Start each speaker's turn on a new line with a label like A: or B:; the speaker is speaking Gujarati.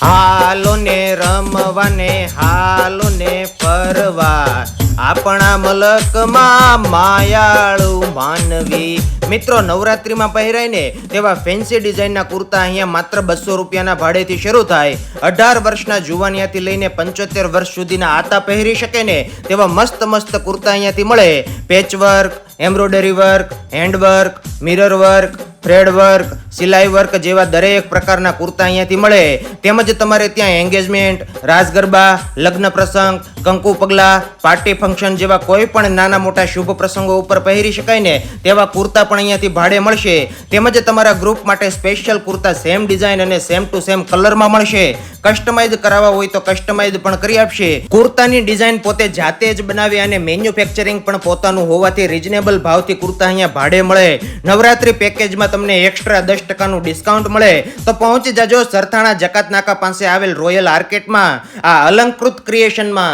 A: હાલો ને રમવાને હાલો ને ફરવા આપણા મલકમાં માયાળુ માનવી. મિત્રો, નવરાત્રીમાં પહેરાય ને તેવા ફેન્સી ડિઝાઇનના કુર્તા અહીંયા માત્ર 200 રૂપિયાના ભાડેથી શરૂ થાય. 18 વર્ષના જુવાનિયાથી લઈને 75 વર્ષ સુધીના આતા પહેરી શકે ને તેવા મસ્ત મસ્ત કુર્તા અહીંયાથી મળે. Patchwork, embroidery work, handwork, mirror work, thread work, સિલાઈ વર્ક જેવા દરેક પ્રકારના કુર્તા અહીંયાથી મળે. તેમજ તમારે ત્યાં એન્ગેજમેન્ટ, રાસ ગરબા, લગ્ન પ્રસંગ, કંકુ પગલા, પાર્ટી ફંક્શન જેવા કોઈ પણ નાના મોટા શુભ પ્રસંગો ઉપર પહેરી શકાય ને તેવા કુર્તા પણ અહીંયાથી ભાડે મળશે. તેમજ તમારા ગ્રુપ માટે સ્પેશિયલ કુર્તા સેમ ડિઝાઇન અને સેમ ટુ સેમ કલરમાં મળશે. કસ્ટમાઇઝ કરાવવા હોય તો કસ્ટમાઇઝ પણ કરી આપશે. કુર્તાની ડિઝાઇન પોતે જાતે જ બનાવી અને મેન્યુફેક્ચરિંગ પણ પોતાનું હોવાથી રીઝનેબલ ભાવથી કુર્તા અહીંયા ભાડે મળે. નવરાત્રી પેકેજમાં તમને એક્સ્ટ્રા 10% ડિસ્કાઉન્ટ મળે. તો પહોંચી જાજો સરથાણા જકાત નાકા પાસે આવેલ રોયલ આર્કેટમાં, આ અલંકૃત ક્રિએશનમાં.